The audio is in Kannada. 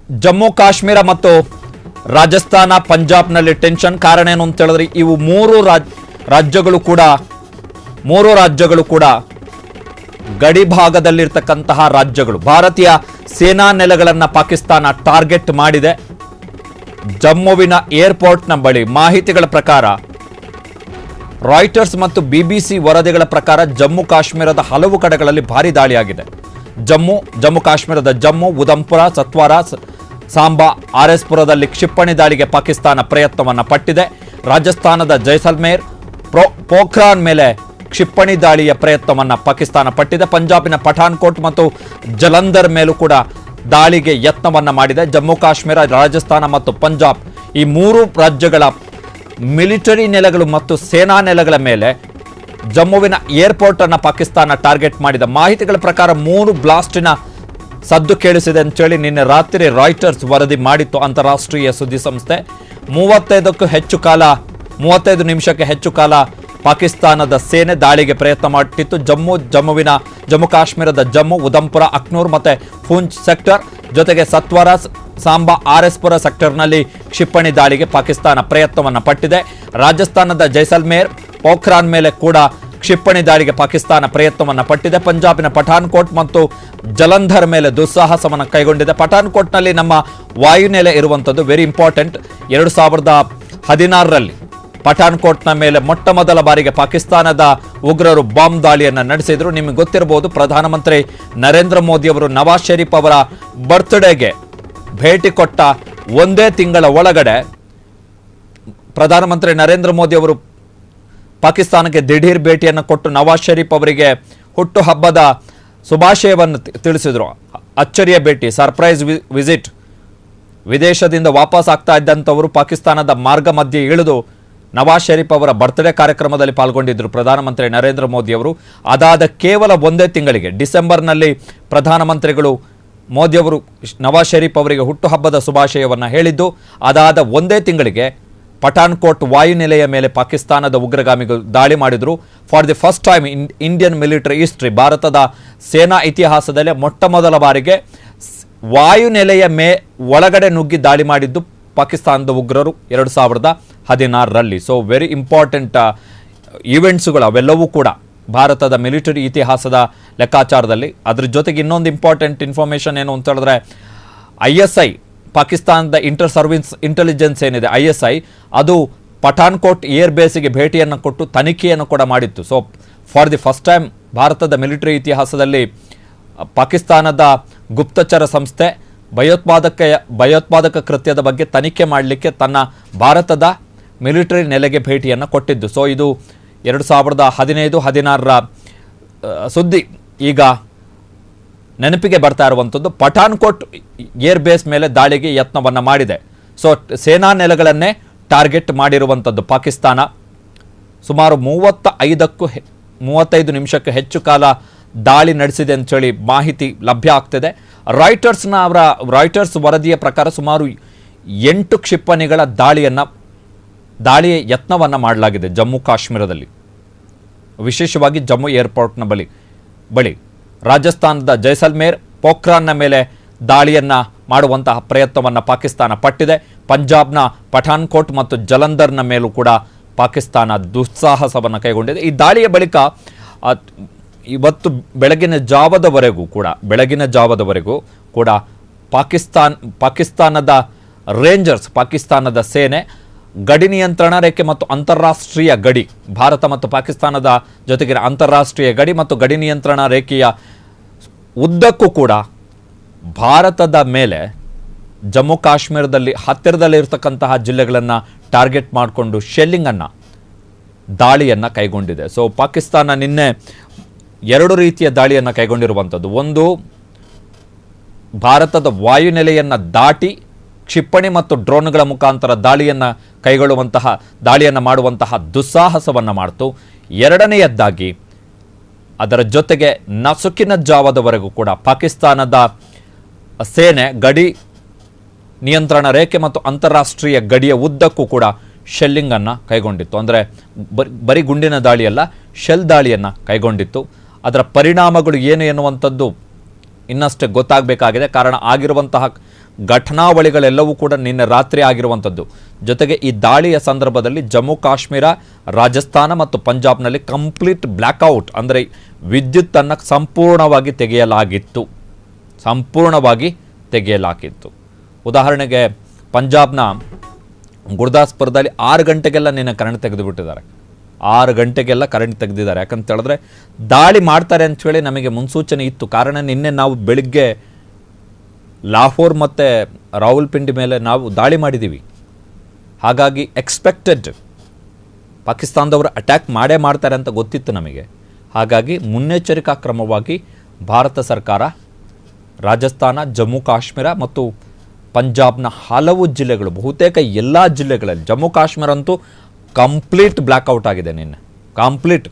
ಜಮ್ಮು ಕಾಶ್ಮೀರ ಮತ್ತು ರಾಜಸ್ಥಾನ ಪಂಜಾಬ್ನಲ್ಲಿ ಟೆನ್ಷನ್. ಕಾರಣ ಏನು ಅಂತ ಹೇಳಿದ್ರೆ ಇವು ಮೂರು ರಾಜ್ಯಗಳು ಕೂಡ ಗಡಿ ಭಾಗದಲ್ಲಿರ್ತಕ್ಕಂತಹ ರಾಜ್ಯಗಳು. ಭಾರತೀಯ ಸೇನಾ ನೆಲೆಗಳನ್ನು ಪಾಕಿಸ್ತಾನ ಟಾರ್ಗೆಟ್ ಮಾಡಿದೆ. ಜಮ್ಮುವಿನ ಏರ್ಪೋರ್ಟ್ನ ಬಳಿ ಮಾಹಿತಿಗಳ ಪ್ರಕಾರ, ರಾಯ್ಟರ್ಸ್ ಮತ್ತು ಬಿಬಿಸಿ ವರದಿಗಳ ಪ್ರಕಾರ ಜಮ್ಮು ಕಾಶ್ಮೀರದ ಹಲವು ಕಡೆಗಳಲ್ಲಿ ಭಾರಿ ದಾಳಿಯಾಗಿದೆ. ಜಮ್ಮು ಕಾಶ್ಮೀರದ ಜಮ್ಮು, ಉಧಂಪುರ, ಸತ್ವಾರ, ಸಾಂಬಾ, ಆರ್ಎಸ್ಪುರದಲ್ಲಿ ಕ್ಷಿಪಣಿ ದಾಳಿಗೆ ಪಾಕಿಸ್ತಾನ ಪ್ರಯತ್ನವನ್ನು ಪಟ್ಟಿದೆ. ರಾಜಸ್ಥಾನದ ಜೈಸಲ್ಮೇರ್, ಪೋಖ್ರಾನ್ ಮೇಲೆ ಕ್ಷಿಪಣಿ ದಾಳಿಯ ಪ್ರಯತ್ನವನ್ನು ಪಾಕಿಸ್ತಾನ ಪಟ್ಟಿದೆ. ಪಂಜಾಬಿನ ಪಠಾನ್ಕೋಟ್ ಮತ್ತು ಜಲಂಧರ್ ಮೇಲೂ ಕೂಡ ದಾಳಿಗೆ ಯತ್ನವನ್ನು ಮಾಡಿದೆ. ಜಮ್ಮು ಕಾಶ್ಮೀರ, ರಾಜಸ್ಥಾನ ಮತ್ತು ಪಂಜಾಬ್ ಈ ಮೂರು ರಾಜ್ಯಗಳ ಮಿಲಿಟರಿ ನೆಲೆಗಳು ಮತ್ತು ಸೇನಾ ನೆಲೆಗಳ ಮೇಲೆ ಜಮ್ಮುವಿನ ಏರ್ಪೋರ್ಟ್ ಅನ್ನು ಪಾಕಿಸ್ತಾನ ಟಾರ್ಗೆಟ್ ಮಾಡಿದ ಮಾಹಿತಿಗಳ ಪ್ರಕಾರ 3 ಬ್ಲಾಸ್ಟಿನ ಸದ್ದು ಕೇಳಿಸಿದೆ ಅಂತೇಳಿ ನಿನ್ನೆ ರಾತ್ರಿ ರಾಯ್ಟರ್ಸ್ ವರದಿ ಮಾಡಿತ್ತು. ಅಂತಾರಾಷ್ಟ್ರೀಯ ಸುದ್ದಿ ಸಂಸ್ಥೆ 35 ನಿಮಿಷಕ್ಕೆ ಹೆಚ್ಚು ಕಾಲ ಪಾಕಿಸ್ತಾನದ ಸೇನೆ ದಾಳಿಗೆ ಪ್ರಯತ್ನ ಮಾಡಿತ್ತು. ಜಮ್ಮು ಕಾಶ್ಮೀರದ ಜಮ್ಮು, ಉಧಂಪುರ, ಅಖ್ನೂರ್ ಮತ್ತು ಪೂಂಚ್ ಸೆಕ್ಟರ್ ಜೊತೆಗೆ ಸತ್ವಾರ, ಸಾಂಬಾ, ಆರ್ಎಸ್ಪುರ ಸೆಕ್ಟರ್ನಲ್ಲಿ ಕ್ಷಿಪಣಿ ದಾಳಿಗೆ ಪಾಕಿಸ್ತಾನ ಪ್ರಯತ್ನವನ್ನು ಪಟ್ಟಿದೆ. ರಾಜಸ್ಥಾನದ ಜೈಸಲ್ಮೇರ್, ಪೋಖ್ರಾನ್ ಮೇಲೆ ಕೂಡ ಕ್ಷಿಪಣಿ ದಾಳಿಗೆ ಪಾಕಿಸ್ತಾನ ಪ್ರಯತ್ನವನ್ನು ಪಟ್ಟಿದೆ. ಪಂಜಾಬಿನ ಪಠಾನ್ಕೋಟ್ ಮತ್ತು ಜಲಂಧರ್ ಮೇಲೆ ದುಸ್ಸಾಹಸವನ್ನು ಕೈಗೊಂಡಿದೆ. ಪಠಾನ್ಕೋಟ್ನಲ್ಲಿ ನಮ್ಮ ವಾಯುನೆಲೆ ಇರುವಂಥದ್ದು ವೆರಿ ಇಂಪಾರ್ಟೆಂಟ್. 2016ರಲ್ಲಿ ಪಠಾನ್ಕೋಟ್ನ ಮೇಲೆ ಮೊಟ್ಟ ಮೊದಲ ಬಾರಿಗೆ ಪಾಕಿಸ್ತಾನದ ಉಗ್ರರು ಬಾಂಬ್ ದಾಳಿಯನ್ನು ನಡೆಸಿದ್ರು. ನಿಮಗೆ ಗೊತ್ತಿರಬಹುದು, ಪ್ರಧಾನಮಂತ್ರಿ ನರೇಂದ್ರ ಮೋದಿ ಅವರು ನವಾಜ್ ಶರೀಫ್ ಅವರ ಬರ್ತ್ಡೇಗೆ ಭೇಟಿ ಕೊಟ್ಟ ಒಂದೇ ತಿಂಗಳ ಒಳಗಡೆ ಪ್ರಧಾನಮಂತ್ರಿ ನರೇಂದ್ರ ಮೋದಿ ಅವರು ಪಾಕಿಸ್ತಾನಕ್ಕೆ ದಿಢೀರ್ ಭೇಟಿಯನ್ನು ಕೊಟ್ಟು ನವಾಜ್ ಶರೀಫ್ ಅವರಿಗೆ ಹುಟ್ಟುಹಬ್ಬದ ಶುಭಾಶಯವನ್ನು ತಿಳಿಸಿದರು. ಅಚ್ಚರಿಯ ಭೇಟಿ, ಸರ್ಪ್ರೈಸ್ ವಿಸಿಟ್. ವಿದೇಶದಿಂದ ವಾಪಸ್ ಆಗ್ತಾ ಇದ್ದಂಥವರು ಪಾಕಿಸ್ತಾನದ ಮಾರ್ಗ ಮಧ್ಯೆ ಇಳಿದು ನವಾಜ್ ಶರೀಫ್ ಅವರ ಬರ್ತ್ಡೇ ಕಾರ್ಯಕ್ರಮದಲ್ಲಿ ಪಾಲ್ಗೊಂಡಿದ್ದರು ಪ್ರಧಾನಮಂತ್ರಿ ನರೇಂದ್ರ ಮೋದಿ ಅವರು. ಅದಾದ ಕೇವಲ ಒಂದೇ ತಿಂಗಳಿಗೆ ಡಿಸೆಂಬರ್ನಲ್ಲಿ ಪ್ರಧಾನಮಂತ್ರಿಗಳು ಮೋದಿ ಅವರು ನವಾಜ್ ಶರೀಫ್ ಅವರಿಗೆ ಹುಟ್ಟುಹಬ್ಬದ ಶುಭಾಶಯವನ್ನು ಹೇಳಿದ್ದು. ಅದಾದ ಒಂದೇ ತಿಂಗಳಿಗೆ ಪಠಾನ್ಕೋಟ್ ವಾಯುನೆಲೆಯ ಮೇಲೆ ಪಾಕಿಸ್ತಾನದ ಉಗ್ರಗಾಮಿಗಳು ದಾಳಿ ಮಾಡಿದರು. For the first time in Indian military history, ಭಾರತದ ಸೇನಾ ಇತಿಹಾಸದಲ್ಲೇ ಮೊಟ್ಟ ಮೊದಲ ಬಾರಿಗೆ ವಾಯುನೆಲೆಯ ಒಳಗಡೆ ನುಗ್ಗಿ ದಾಳಿ ಮಾಡಿದ್ದು ಪಾಕಿಸ್ತಾನದ ಉಗ್ರರು 2016ರಲ್ಲಿ. ಸೊ ವೆರಿ ಇಂಪಾರ್ಟೆಂಟ್ ಈವೆಂಟ್ಸ್ಗಳು ಅವೆಲ್ಲವೂ ಕೂಡ ಭಾರತದ ಮಿಲಿಟರಿ ಇತಿಹಾಸದ ಲೆಕ್ಕಾಚಾರದಲ್ಲಿ. ಅದ್ರ ಜೊತೆಗೆ ಇನ್ನೊಂದು ಇಂಪಾರ್ಟೆಂಟ್ ಇನ್ಫಾರ್ಮೇಷನ್ ಏನು ಅಂತ ಹೇಳಿದ್ರೆ, ISI ಪಾಕಿಸ್ತಾನದ ಇಂಟೆಲಿಜೆನ್ಸ್ ಏನಿದೆ ISI, ಅದು ಪಠಾನ್ಕೋಟ್ ಏರ್ ಬೇಸಿಗೆ ಭೇಟಿಯನ್ನು ಕೊಟ್ಟು ತನಿಖೆಯನ್ನು ಕೂಡ ಮಾಡಿತ್ತು. So for the first time ಭಾರತದ ಮಿಲಿಟರಿ ಇತಿಹಾಸದಲ್ಲಿ ಪಾಕಿಸ್ತಾನದ ಗುಪ್ತಚರ ಸಂಸ್ಥೆ ಭಯೋತ್ಪಾದಕ ಕೃತ್ಯದ ಬಗ್ಗೆ ತನಿಖೆ ಮಾಡಲಿಕ್ಕೆ ತನ್ನ ಭಾರತದ ಮಿಲಿಟರಿ ನೆಲೆಗೆ ಭೇಟಿಯನ್ನು ಕೊಟ್ಟಿದ್ದು. ಸೊ ಇದು 2015-16ರ ಸುದ್ದಿ ಈಗ ನೆನಪಿಗೆ ಬರ್ತಾ ಇರುವಂಥದ್ದು. ಪಠಾನ್ಕೋಟ್ ಏರ್ ಬೇಸ್ ಮೇಲೆ ದಾಳಿಗೆ ಯತ್ನವನ್ನು ಮಾಡಿದೆ. ಸೊ ಸೇನಾ ನೆಲೆಗಳನ್ನೇ ಟಾರ್ಗೆಟ್ ಮಾಡಿರುವಂಥದ್ದು ಪಾಕಿಸ್ತಾನ. ಸುಮಾರು 35 ನಿಮಿಷಕ್ಕೆ ಹೆಚ್ಚು ಕಾಲ ದಾಳಿ ನಡೆಸಿದೆ ಅಂತೇಳಿ ಮಾಹಿತಿ ಲಭ್ಯ ಆಗ್ತಿದೆ. ರಾಯ್ಟರ್ಸ್ ವರದಿಯ ಪ್ರಕಾರ ಸುಮಾರು 8 ಕ್ಷಿಪಣಿಗಳ ದಾಳಿಯ ಯತ್ನವನ್ನು ಮಾಡಲಾಗಿದೆ ಜಮ್ಮು ಕಾಶ್ಮೀರದಲ್ಲಿ, ವಿಶೇಷವಾಗಿ ಜಮ್ಮು ಏರ್ಪೋರ್ಟ್ನ ಬಳಿ. ರಾಜಸ್ಥಾನದ ಜೈಸಲ್ಮೇರ್, ಪೋಖ್ರಾನ್ನ ಮೇಲೆ ದಾಳಿಯನ್ನು ಮಾಡುವಂತಹ ಪ್ರಯತ್ನವನ್ನು ಪಾಕಿಸ್ತಾನ ಪಟ್ಟಿದೆ. ಪಂಜಾಬ್ನ ಪಠಾನ್ಕೋಟ್ ಮತ್ತು ಜಲಂಧರ್ನ ಮೇಲೂ ಕೂಡ ಪಾಕಿಸ್ತಾನ ದುಸ್ಸಾಹಸವನ್ನು ಕೈಗೊಂಡಿದೆ. ಈ ದಾಳಿಯ ಬಳಿಕ ಇವತ್ತು ಬೆಳಗಿನ ಜಾವದವರೆಗೂ ಕೂಡ ಪಾಕಿಸ್ತಾನದ ರೇಂಜರ್ಸ್, ಪಾಕಿಸ್ತಾನದ ಸೇನೆ ಗಡಿ ನಿಯಂತ್ರಣ ರೇಖೆ ಮತ್ತು ಅಂತಾರಾಷ್ಟ್ರೀಯ ಗಡಿ, ಭಾರತ ಮತ್ತು ಪಾಕಿಸ್ತಾನದ ಜೊತೆಗಿನ ಅಂತಾರಾಷ್ಟ್ರೀಯ ಗಡಿ ಮತ್ತು ಗಡಿ ನಿಯಂತ್ರಣ ರೇಖೆಯ ಉದ್ದಕ್ಕೂ ಕೂಡ ಭಾರತದ ಮೇಲೆ ಜಮ್ಮು ಕಾಶ್ಮೀರದಲ್ಲಿ ಹತ್ತಿರದಲ್ಲಿರ್ತಕ್ಕಂತಹ ಜಿಲ್ಲೆಗಳನ್ನು ಟಾರ್ಗೆಟ್ ಮಾಡಿಕೊಂಡು ದಾಳಿಯನ್ನು ಕೈಗೊಂಡಿದೆ. ಸೊ ಪಾಕಿಸ್ತಾನ ನಿನ್ನೆ 2 ರೀತಿಯ ದಾಳಿಯನ್ನು ಕೈಗೊಂಡಿರುವಂಥದ್ದು. ಒಂದು, ಭಾರತದ ವಾಯುನೆಲೆಯನ್ನು ದಾಟಿ ಕ್ಷಿಪಣಿ ಮತ್ತು ಡ್ರೋನ್ಗಳ ಮುಖಾಂತರ ದಾಳಿಯನ್ನು ಮಾಡುವಂತಹ ದುಸ್ಸಾಹಸವನ್ನು ಮಾಡಿತು. ಎರಡನೆಯದ್ದಾಗಿ ಅದರ ಜೊತೆಗೆ ನಸುಕಿನ ಜಾವದವರೆಗೂ ಕೂಡ ಪಾಕಿಸ್ತಾನದ ಸೇನೆ ಗಡಿ ನಿಯಂತ್ರಣ ರೇಖೆ ಮತ್ತು ಅಂತಾರಾಷ್ಟ್ರೀಯ ಗಡಿಯ ಉದ್ದಕ್ಕೂ ಕೂಡ ಶೆಲ್ಲಿಂಗನ್ನು ಕೈಗೊಂಡಿತ್ತು. ಅಂದರೆ ಬರೀ ಗುಂಡಿನ ದಾಳಿಯಲ್ಲ, ಶೆಲ್ ದಾಳಿಯನ್ನು ಕೈಗೊಂಡಿತ್ತು. ಅದರ ಪರಿಣಾಮಗಳು ಏನು ಎನ್ನುವಂಥದ್ದು ಇನ್ನಷ್ಟೇ ಗೊತ್ತಾಗಬೇಕಾಗಿದೆ. ಕಾರಣ ಆಗಿರುವಂತಹ ಘಟನಾವಳಿಗಳೆಲ್ಲವೂ ಕೂಡ ನಿನ್ನೆ ರಾತ್ರಿ ಆಗಿರುವಂಥದ್ದು. ಜೊತೆಗೆ ಈ ದಾಳಿಯ ಸಂದರ್ಭದಲ್ಲಿ ಜಮ್ಮು ಕಾಶ್ಮೀರ, ರಾಜಸ್ಥಾನ ಮತ್ತು ಪಂಜಾಬ್ನಲ್ಲಿ ಕಂಪ್ಲೀಟ್ ಬ್ಲ್ಯಾಕ್ಔಟ್, ಅಂದರೆ ವಿದ್ಯುತ್ತನ್ನು ಸಂಪೂರ್ಣವಾಗಿ ತೆಗೆಯಲಾಗಿತ್ತು. ಉದಾಹರಣೆಗೆ ಪಂಜಾಬ್ನ ಗುರ್ದಾಸ್ಪುರದಲ್ಲಿ 6 ಗಂಟೆಗೆಲ್ಲ ನಿನ್ನೆ ಕರೆಂಟ್ ತೆಗೆದುಬಿಟ್ಟಿದ್ದಾರೆ. 6 ಗಂಟೆಗೆಲ್ಲ ಕರೆಂಟ್ ತೆಗೆದಿದ್ದಾರೆ. ಯಾಕಂತ ಹೇಳಿದ್ರೆ ದಾಳಿ ಮಾಡ್ತಾರೆ ಅಂಥೇಳಿ ನಮಗೆ ಮುನ್ಸೂಚನೆ ಇತ್ತು. ಕಾರಣ ನಿನ್ನೆ ನಾವು ಬೆಳಿಗ್ಗೆ ಲಾಹೋರ್ ಮತ್ತು ರಾವಲ್ಪಿಂಡಿ ಮೇಲೆ ನಾವು ದಾಳಿ ಮಾಡಿದ್ದೀವಿ. ಹಾಗಾಗಿ ಎಕ್ಸ್ಪೆಕ್ಟೆಡ್ ಪಾಕಿಸ್ತಾನದವರು ಅಟ್ಯಾಕ್ ಮಾಡ್ತಾರೆ ಅಂತ ಗೊತ್ತಿತ್ತು ನಮಗೆ. ಹಾಗಾಗಿ ಮುನ್ನೆಚ್ಚರಿಕಾ ಕ್ರಮವಾಗಿ ಭಾರತ ಸರ್ಕಾರ ರಾಜಸ್ಥಾನ, ಜಮ್ಮು ಕಾಶ್ಮೀರ ಮತ್ತು ಪಂಜಾಬ್ನ ಹಲವು ಜಿಲ್ಲೆಗಳು, ಬಹುತೇಕ ಎಲ್ಲ ಜಿಲ್ಲೆಗಳಲ್ಲಿ, ಜಮ್ಮು ಕಾಶ್ಮೀರ ಅಂತೂ ಕಂಪ್ಲೀಟ್ ಬ್ಲ್ಯಾಕ್ಔಟ್ ಆಗಿದೆ ನಿನ್ನೆ, ಕಂಪ್ಲೀಟ್.